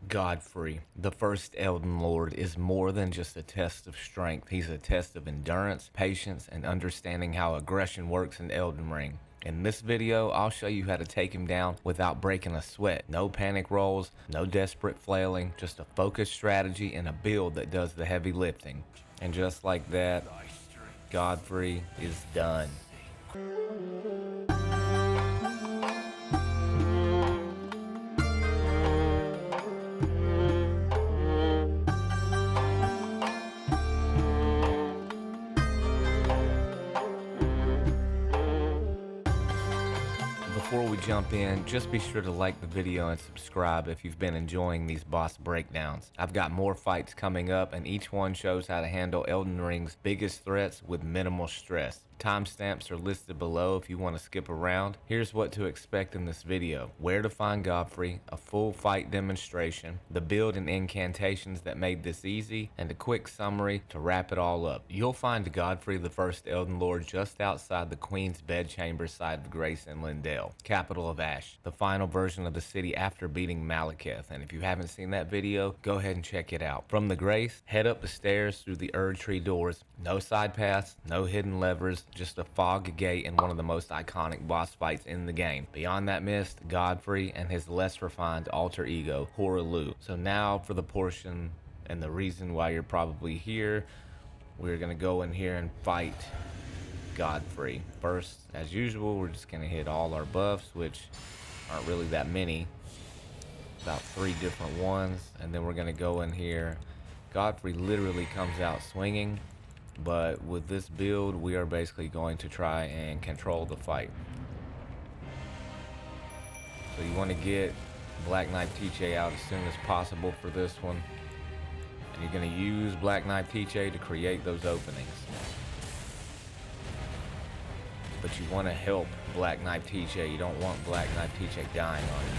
Godfrey, the first Elden Lord, is more than just a test of strength. He's a test of endurance, patience, and understanding how aggression works in Elden Ring. In this video, I'll show you how to take him down without breaking a sweat. No panic rolls, no desperate flailing, just a focused strategy and a build that does the heavy lifting. And just like that, Godfrey is done. Before we jump in, just be sure to like the video and subscribe if you've been enjoying these boss breakdowns. I've got more fights coming up, and each one shows how to handle Elden Ring's biggest threats with minimal stress. Timestamps are listed below if you want to skip around. Here's what to expect in this video: where to find Godfrey, a full fight demonstration, the build and incantations that made this easy, and a quick summary to wrap it all up. You'll find Godfrey, the first Elden Lord, just outside the Queen's bedchamber side of Grace and Lindell, capital of Ash, the final version of the city after beating Malekith. And if you haven't seen that video, go ahead and check it out. From the Grace, head up the stairs through the Erdtree doors. No side paths, no hidden levers, just a fog gate and one of the most iconic boss fights in the game. Beyond that mist, Godfrey and his less refined alter ego, Hoarah Loux. So now for the portion and the reason why you're probably here. We're gonna go in here and fight Godfrey. First, as usual, we're just gonna hit all our buffs, which aren't really that many. About 3 different ones. And then we're gonna go in here. Godfrey literally comes out swinging. But with this build, we are basically going to try and control the fight. So you want to get Black Knife Tiche out as soon as possible for this one. And you're going to use Black Knife Tiche to create those openings. But you want to help Black Knife Tiche. You don't want Black Knife Tiche dying on you.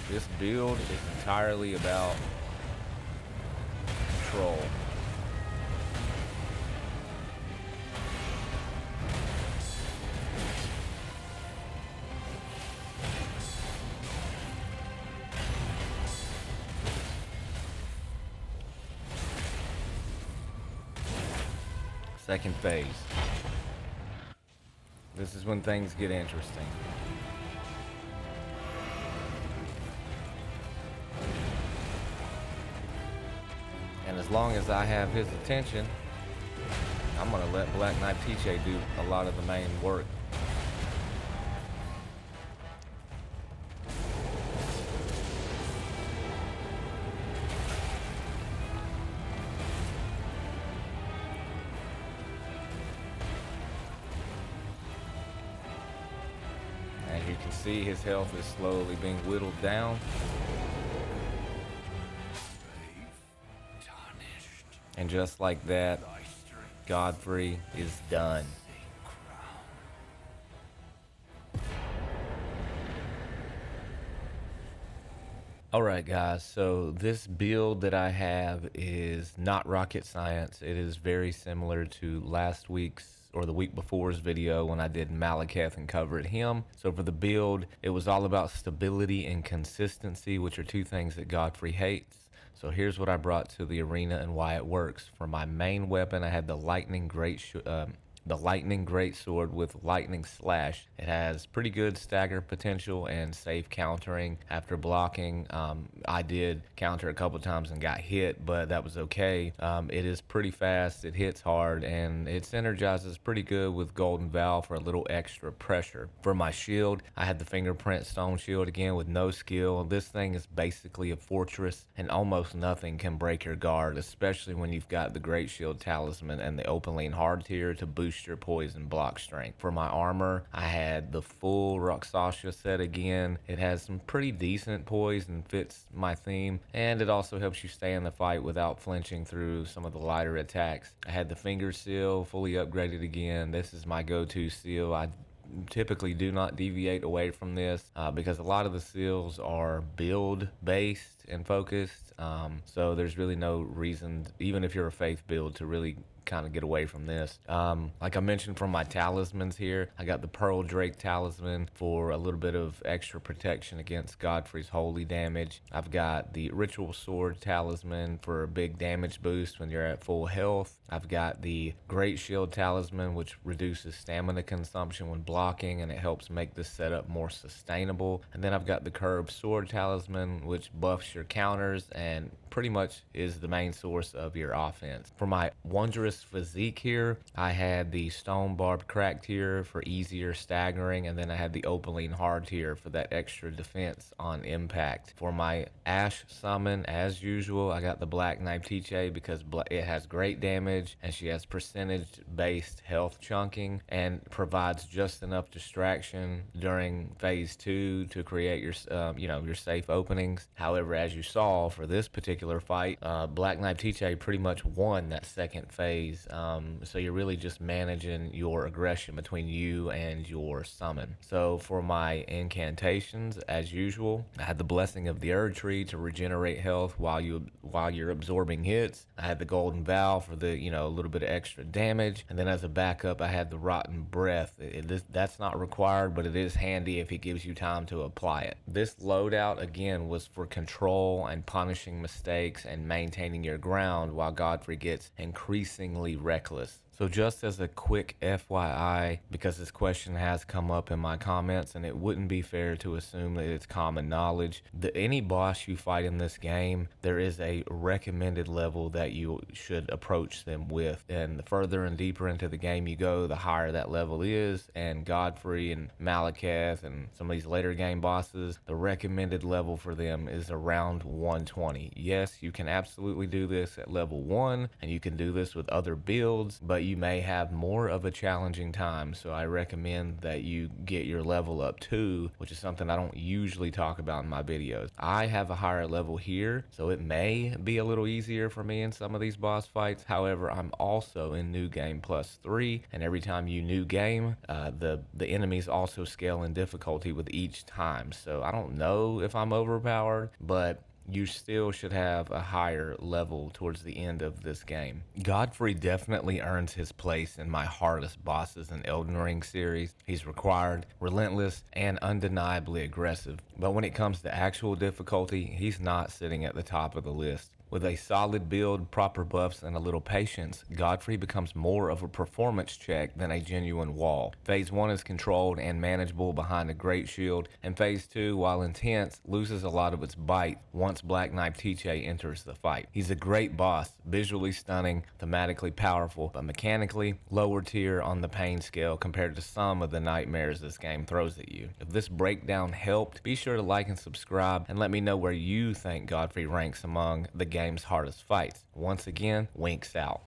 This build is entirely about control. Second phase. This is when things get interesting. And as long as I have his attention, I'm gonna let Black Knife Tiche do a lot of the main work. As you can see, his health is slowly being whittled down. And just like that, Godfrey is done. Alright guys, so this build that I have is not rocket science. It is very similar to last week's or the week before's video when I did Malekith and covered him. So for the build, it was all about stability and consistency, which are 2 things that Godfrey hates. So here's what I brought to the arena and why it works. For my main weapon, I had the lightning greatsword with lightning slash. It has pretty good stagger potential and safe countering after blocking. I did counter a couple times and got hit, but that was okay. It is pretty fast, it hits hard, and it synergizes pretty good with Golden Vow for a little extra pressure. For my shield, I had the Fingerprint Stone Shield again with no skill. This thing is basically a fortress, and almost nothing can break your guard, especially when you've got the Great Shield Talisman and the Open Lean Hard tier to boost your poise and block strength. For my armor, I had the full Rakshasa set again. It has some pretty decent poise and fits my theme, and it also helps you stay in the fight without flinching through some of the lighter attacks. I had the finger seal fully upgraded again. This is my go-to seal. I typically do not deviate away from this because a lot of the seals are build based and focused, so there's really no reason, even if you're a faith build, to really kind of get away from this. Like I mentioned, from my talismans here, I got the Pearl Drake talisman for a little bit of extra protection against Godfrey's holy damage. I've got the Ritual Sword talisman for a big damage boost when you're at full health. I've got the Great Shield talisman, which reduces stamina consumption when blocking, and it helps make this setup more sustainable. And then I've got the Curved Sword talisman, which buffs your counters and pretty much is the main source of your offense. For my Wondrous Physique here, I had the Stone Barbed Crack tier for easier staggering, and then I had the Opaline Hard tier for that extra defense on impact. For my Ash summon, as usual, I got the Black Knife Tiche because it has great damage and she has percentage-based health chunking and provides just enough distraction during phase 2 to create your, your safe openings. However, as you saw for this particular fight, Black Knife Tiche pretty much won that second phase. So you're really just managing your aggression between you and your summon. So for my incantations, as usual, I had the Blessing of the Erdtree to regenerate health while you're absorbing hits. I had the Golden Vow for the a little bit of extra damage, and then as a backup, I had the Rotten Breath. That's not required, but it is handy if it gives you time to apply it. This loadout again was for control and punishing mistakes and maintaining your ground while Godfrey gets increasingly reckless. So just as a quick FYI, because this question has come up in my comments and it wouldn't be fair to assume that it's common knowledge, any boss you fight in this game, there is a recommended level that you should approach them with. And the further and deeper into the game you go, the higher that level is. And Godfrey and Malekith and some of these later game bosses, the recommended level for them is around 120. Yes, you can absolutely do this at level 1, and you can do this with other builds, but you may have more of a challenging time. So I recommend that you get your level up too, which is something I don't usually talk about in my videos. I have a higher level here, so it may be a little easier for me in some of these boss fights. However, I'm also in New Game Plus 3, and every time you new game, the enemies also scale in difficulty with each time. So I don't know if I'm overpowered, but you still should have a higher level towards the end of this game. Godfrey definitely earns his place in my hardest bosses in Elden Ring series. He's required, relentless, and undeniably aggressive. But when it comes to actual difficulty, he's not sitting at the top of the list. With a solid build, proper buffs, and a little patience, Godfrey becomes more of a performance check than a genuine wall. Phase 1 is controlled and manageable behind a great shield, and Phase 2, while intense, loses a lot of its bite once Black Knife Tiche enters the fight. He's a great boss, visually stunning, thematically powerful, but mechanically lower tier on the pain scale compared to some of the nightmares this game throws at you. If this breakdown helped, be sure to like and subscribe, and let me know where you think Godfrey ranks among the game's hardest fights. Once again, Winks out.